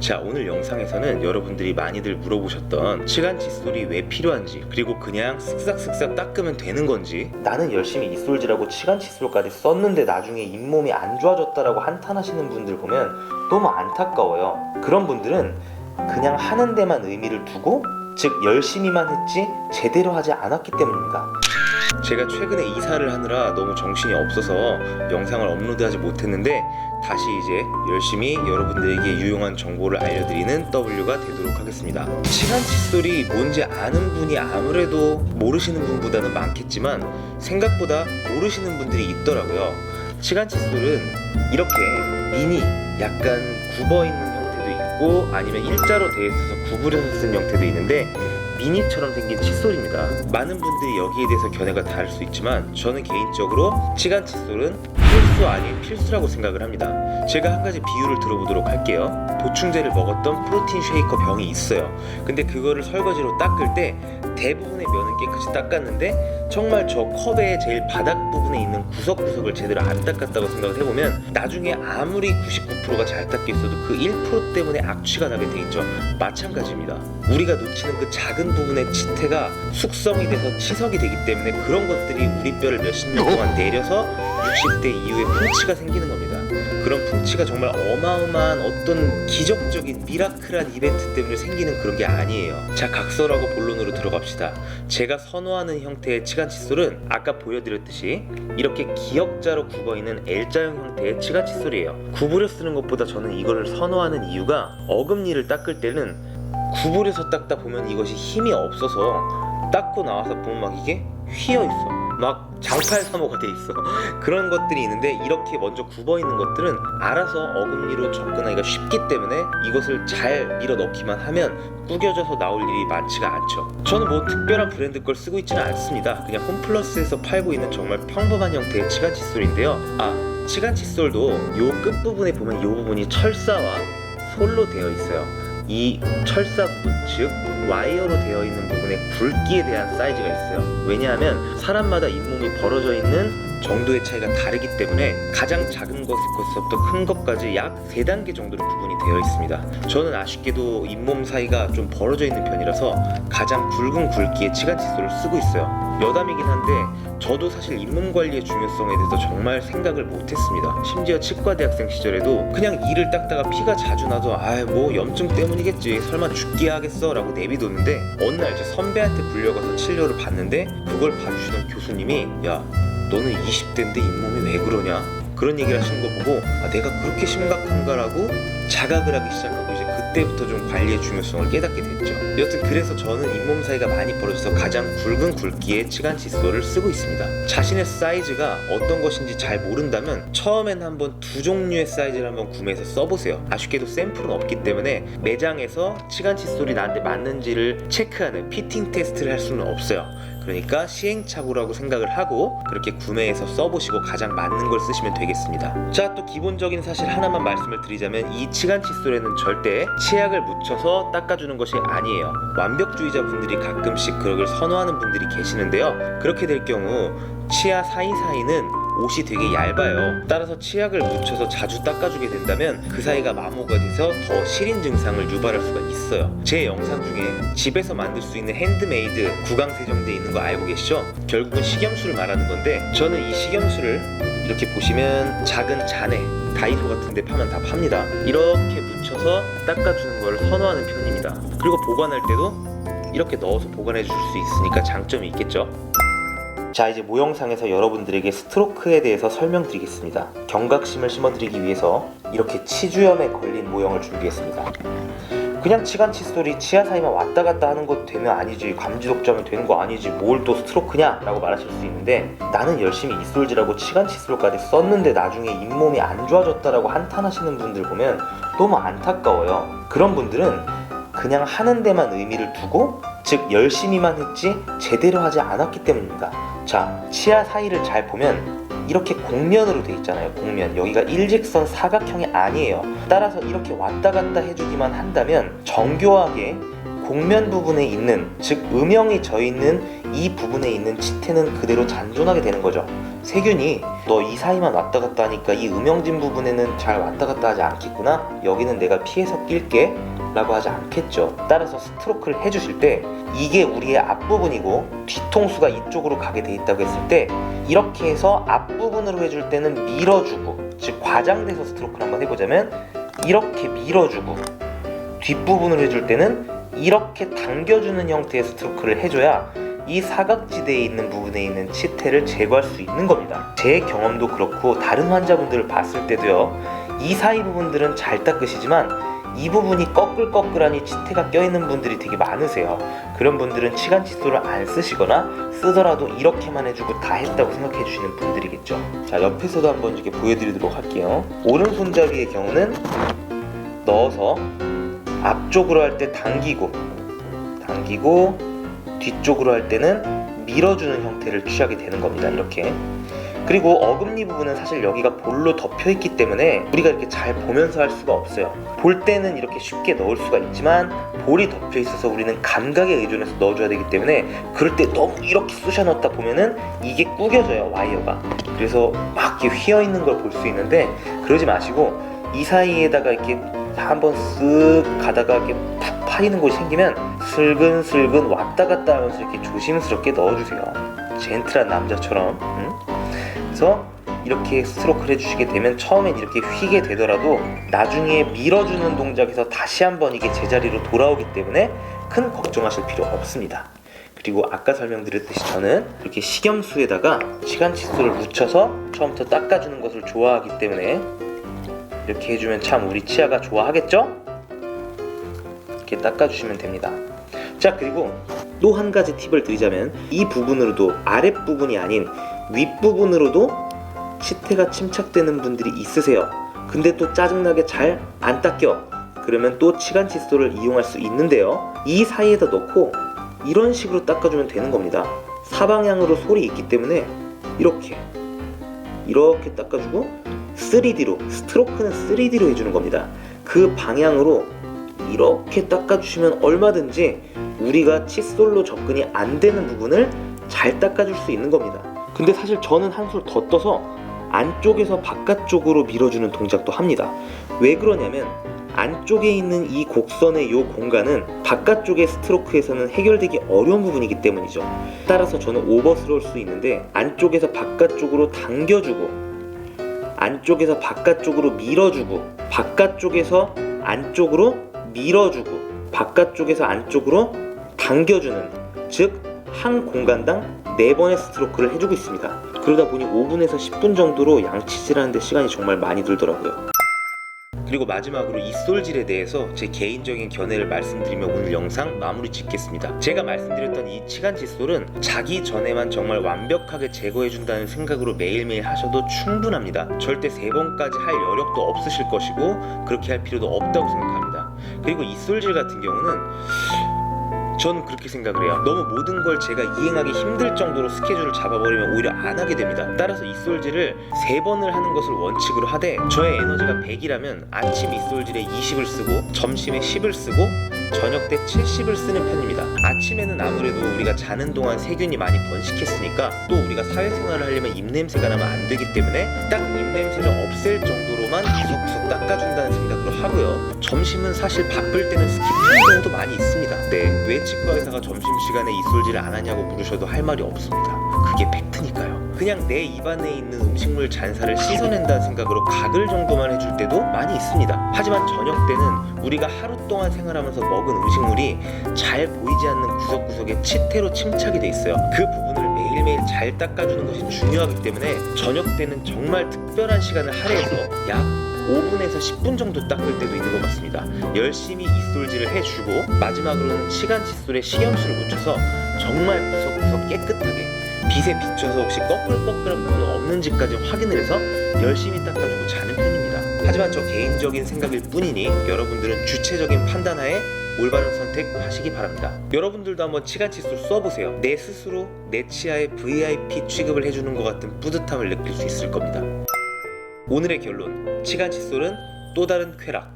자, 오늘 영상에서는 여러분들이 많이들 물어보셨던 치간 칫솔이 왜 필요한지, 그리고 그냥 쓱싹쓱싹 닦으면 되는 건지, 나는 열심히 이솔지라고 치간 칫솔까지 썼는데 나중에 잇몸이 안 좋아졌다라고 한탄하시는 분들 보면 너무 안타까워요. 그런 분들은 그냥 하는 데만 의미를 두고, 즉 열심히만 했지 제대로 하지 않았기 때문입니다. 제가 최근에 이사를 하느라 너무 정신이 없어서 영상을 업로드하지 못했는데, 다시 이제 열심히 여러분들에게 유용한 정보를 알려드리는 W가 되도록 하겠습니다. 치간 칫솔이 뭔지 아는 분이 아무래도 모르시는 분보다는 많겠지만 생각보다 모르시는 분들이 있더라고요. 치간 칫솔은 이렇게 미니, 약간 굽어있는 형태도 있고 아니면 일자로 되어 있어서 구부려서 쓴 형태도 있는데, 미니처럼 생긴 칫솔입니다. 많은 분들이 여기에 대해서 견해가 다를 수 있지만 저는 개인적으로 치간 칫솔은 필수 아닌 필수라고 생각을 합니다. 제가 한 가지 비유를 들어보도록 할게요. 보충제를 먹었던 프로틴 쉐이커 병이 있어요. 근데 그거를 설거지로 닦을 때 대부분의 면은 깨끗이 닦았는데 정말 저 컵의 제일 바닥 부분에 있는 구석구석을 제대로 안 닦았다고 생각을 해보면 나중에 아무리 99%가 잘 닦여 있어도 그 1% 때문에 악취가 나게 돼 있죠. 마찬가지입니다. 우리가 놓치는 그 작은 부분의 치태가 숙성이 돼서 치석이 되기 때문에 그런 것들이 우리 뼈를 몇십 년 동안 내려서 60대 이후에 풍치가 생기는 겁니다. 그런 풍치가 정말 어마어마한 어떤 기적적인 미라클한 이벤트 때문에 생기는 그런 게 아니에요. 자, 각설하고 본론으로 들어갑시다. 제가 선호하는 형태의 치간 칫솔은 아까 보여드렸듯이 이렇게 기역자로 굽어있는 L자형 형태의 치간 칫솔이에요. 구부려 쓰는 것보다 저는 이거를 선호하는 이유가, 어금니를 닦을 때는 구부려서 닦다 보면 이것이 힘이 없어서 닦고 나와서 보면 막 이게 휘어있어. 막 장팔사모가 돼 있어. 그런 것들이 있는데, 이렇게 먼저 굽어 있는 것들은 알아서 어금니로 접근하기가 쉽기 때문에 이것을 잘 밀어 넣기만 하면 구겨져서 나올 일이 많지가 않죠. 저는 뭐 특별한 브랜드 걸 쓰고 있지는 않습니다. 그냥 홈플러스에서 팔고 있는 정말 평범한 형태의 치간 칫솔인데요. 치간 칫솔도 요 끝부분에 보면 요 부분이 철사와 솔로 되어 있어요. 이 철사 부분, 즉 와이어로 되어 있는 부분의 굵기에 대한 사이즈가 있어요. 왜냐하면 사람마다 잇몸이 벌어져 있는 정도의 차이가 다르기 때문에 가장 작은 것부터 큰 것까지 약 3단계 정도로 구분이 되어 있습니다. 저는 아쉽게도 잇몸 사이가 좀 벌어져 있는 편이라서 가장 굵은 굵기의 치간 칫솔을 쓰고 있어요. 여담이긴 한데 저도 사실 잇몸 관리의 중요성에 대해서 정말 생각을 못했습니다. 심지어 치과 대학생 시절에도 그냥 이를 닦다가 피가 자주 나도 뭐 염증 때문이겠지, 설마 죽게 하겠어 라고 내비뒀는데, 어느 날 제 선배한테 불려가서 치료를 받는데 그걸 봐주시던 교수님이 야, 너는 20대인데 잇몸이 왜 그러냐, 그런 얘기를 하시는 거 보고 내가 그렇게 심각한가라고 자각을 하기 시작하고, 이제 그때부터 좀 관리의 중요성을 깨닫게 됐죠. 여튼 그래서 저는 잇몸 사이가 많이 벌어져서 가장 굵은 굵기의 치간 칫솔을 쓰고 있습니다. 자신의 사이즈가 어떤 것인지 잘 모른다면 처음엔 한번 두 종류의 사이즈를 한번 구매해서 써보세요. 아쉽게도 샘플은 없기 때문에 매장에서 치간 칫솔이 나한테 맞는지를 체크하는 피팅 테스트를 할 수는 없어요. 그러니까 시행착오라고 생각을 하고 그렇게 구매해서 써보시고 가장 맞는 걸 쓰시면 되겠습니다. 자, 또 기본적인 사실 하나만 말씀을 드리자면 이 치간 칫솔에는 절대 치약을 묻혀서 닦아주는 것이 아니에요. 완벽주의자 분들이 가끔씩 그걸 선호하는 분들이 계시는데요. 그렇게 될 경우 치아 사이사이는 옷이 되게 얇아요. 따라서 치약을 묻혀서 자주 닦아주게 된다면 그 사이가 마모가 돼서 더 시린 증상을 유발할 수가 있어요. 제 영상 중에 집에서 만들 수 있는 핸드메이드 구강 세정제 있는 거 알고 계시죠? 결국은 식염수를 말하는 건데, 저는 이 식염수를 이렇게 보시면 작은 잔에 다이소 같은 데 파면 다 팝니다. 이렇게 묻혀서 닦아주는 걸 선호하는 편입니다. 그리고 보관할 때도 이렇게 넣어서 보관해 줄 수 있으니까 장점이 있겠죠. 자, 이제 모영상에서 여러분들에게 스트로크에 대해서 설명드리겠습니다. 경각심을 심어드리기 위해서 이렇게 치주염에 걸린 모형을 준비했습니다. 그냥 치간 칫솔이 치아 사이만 왔다 갔다 하는 것 되면 아니지, 감지독점이 되는 거 아니지, 뭘 또 스트로크냐? 라고 말하실 수 있는데, 나는 열심히 이솔지라고 치간 칫솔까지 썼는데 나중에 잇몸이 안 좋아졌다라고 한탄하시는 분들 보면 너무 안타까워요. 그런 분들은 그냥 하는 데만 의미를 두고, 즉 열심히만 했지 제대로 하지 않았기 때문입니다. 자, 치아 사이를 잘 보면 이렇게 곡면으로 돼 있잖아요. 곡면, 여기가 일직선 사각형이 아니에요. 따라서 이렇게 왔다 갔다 해주기만 한다면 정교하게 곡면 부분에 있는, 즉 음영이 져 있는 이 부분에 있는 치태는 그대로 잔존하게 되는 거죠. 세균이 너 이 사이만 왔다 갔다 하니까 이 음영진 부분에는 잘 왔다 갔다 하지 않겠구나, 여기는 내가 피해서 낄게 라고 하지 않겠죠. 따라서 스트로크를 해주실 때 이게 우리의 앞부분이고 뒤통수가 이쪽으로 가게 돼 있다고 했을 때 이렇게 해서 앞부분으로 해줄 때는 밀어주고, 즉 과장돼서 스트로크를 한번 해보자면 이렇게 밀어주고, 뒷부분으로 해줄 때는 이렇게 당겨주는 형태의 스트로크를 해줘야 이 사각지대에 있는 부분에 있는 치태를 제거할 수 있는 겁니다. 제 경험도 그렇고 다른 환자분들을 봤을 때도요, 이 사이 부분들은 잘 닦으시지만 이 부분이 꺼끌꺼끌하니 치태가 껴있는 분들이 되게 많으세요. 그런 분들은 치간 칫솔을 안 쓰시거나 쓰더라도 이렇게만 해주고 다 했다고 생각해 주시는 분들이겠죠. 자, 옆에서도 한번 이렇게 보여드리도록 할게요. 오른손잡이의 경우는 넣어서 앞쪽으로 할 때 당기고 뒤쪽으로 할 때는 밀어주는 형태를 취하게 되는 겁니다. 이렇게. 그리고 어금니 부분은 사실 여기가 볼로 덮여있기 때문에 우리가 이렇게 잘 보면서 할 수가 없어요. 볼 때는 이렇게 쉽게 넣을 수가 있지만 볼이 덮여있어서 우리는 감각에 의존해서 넣어줘야 되기 때문에 그럴 때 너무 이렇게 쑤셔 넣다 보면은 이게 구겨져요, 와이어가. 그래서 막 이렇게 휘어있는 걸 볼 수 있는데 그러지 마시고 이 사이에다가 이렇게 한번 쓱 가다가 이렇게 푹 파이는 곳이 생기면 슬근슬근 왔다 갔다 하면서 이렇게 조심스럽게 넣어주세요. 젠틀한 남자처럼. 그래서 이렇게 스트로크를 해주시게 되면 처음엔 이렇게 휘게 되더라도 나중에 밀어주는 동작에서 다시 한번 이게 제자리로 돌아오기 때문에 큰 걱정하실 필요 없습니다. 그리고 아까 설명드렸듯이 저는 이렇게 식염수에다가 치간 칫솔을 묻혀서 처음부터 닦아주는 것을 좋아하기 때문에 이렇게 해주면 참 우리 치아가 좋아하겠죠? 이렇게 닦아주시면 됩니다. 자, 그리고 또 한 가지 팁을 드리자면 이 부분으로도, 아랫부분이 아닌 윗부분으로도 치태가 침착되는 분들이 있으세요. 근데 또 짜증나게 잘 안 닦여. 그러면 또 치간 칫솔을 이용할 수 있는데요, 이 사이에다 넣고 이런 식으로 닦아주면 되는 겁니다. 사방향으로 솔이 있기 때문에 이렇게 닦아주고 3D로, 스트로크는 3D로 해주는 겁니다. 그 방향으로 이렇게 닦아주시면 얼마든지 우리가 칫솔로 접근이 안 되는 부분을 잘 닦아줄 수 있는 겁니다. 근데 사실 저는 한술 더 떠서 안쪽에서 바깥쪽으로 밀어주는 동작도 합니다. 왜 그러냐면 안쪽에 있는 이 곡선의 이 공간은 바깥쪽의 스트로크에서는 해결되기 어려운 부분이기 때문이죠. 따라서 저는 오버스러울 수 있는데 안쪽에서 바깥쪽으로 당겨주고, 안쪽에서 바깥쪽으로 밀어주고, 바깥쪽에서 안쪽으로 밀어주고, 바깥쪽에서 안쪽으로 당겨주는, 즉 한 공간당 4번의 스트로크를 해주고 있습니다. 그러다 보니 5분에서 10분 정도로 양치질하는데 시간이 정말 많이 들더라고요. 그리고 마지막으로 입솔질에 대해서 제 개인적인 견해를 말씀드리며 오늘 영상 마무리 짓겠습니다. 제가 말씀드렸던 이 치간 칫솔은 자기 전에만 정말 완벽하게 제거해준다는 생각으로 매일매일 하셔도 충분합니다. 절대 3번까지 할 여력도 없으실 것이고 그렇게 할 필요도 없다고 생각합니다. 그리고 입솔질 같은 경우는 저는 그렇게 생각을 해요. 너무 모든 걸 제가 이행하기 힘들 정도로 스케줄을 잡아버리면 오히려 안 하게 됩니다. 따라서 입솔질을 3번을 하는 것을 원칙으로 하되, 저의 에너지가 100이라면 아침 입솔질에 20을 쓰고 점심에 10을 쓰고 저녁 때 70을 쓰는 편입니다. 아침에는 아무래도 우리가 자는 동안 세균이 많이 번식했으니까 또 우리가 사회생활을 하려면 입냄새가 나면 안 되기 때문에 딱 입냄새를 없앨 정도로만 구석구석 닦아준다는 생각으로 하고요. 점심은 사실 바쁠 때는 스킵하는 경우도 많이 있습니다. 네, 왜 치과 의사가 점심시간에 입솔질을 안 하냐고 물으셔도 할 말이 없습니다. 그게 팩트니까요. 그냥 내 입안에 있는 음식물 잔사를 씻어낸다는 생각으로 가글 정도만 해줄 때도 많이 있습니다. 하지만 저녁 때는 우리가 하루 동안 생활하면서 먹은 음식물이 잘 보이지 않는 구석구석에 치태로 침착이 돼 있어요. 그 부분을 매일매일 잘 닦아주는 것이 중요하기 때문에 저녁 때는 정말 특별한 시간을 할애해서 약 5분에서 10분 정도 닦을 때도 있는 것 같습니다. 열심히 입솔질을 해주고 마지막으로는 치간 칫솔에 식염수를 묻혀서 정말 구석구석 깨끗하게 빛에 비춰서 혹시 꺼끌꺼끌한 부분은 없는지까지 확인을 해서 열심히 닦아주고 자는 편입니다. 하지만 저 개인적인 생각일 뿐이니 여러분들은 주체적인 판단하에 올바른 선택하시기 바랍니다. 여러분들도 한번 치간 칫솔 써보세요. 내 스스로 내 치아에 VIP 취급을 해주는 것 같은 뿌듯함을 느낄 수 있을 겁니다. 오늘의 결론, 치간 칫솔은 또 다른 쾌락.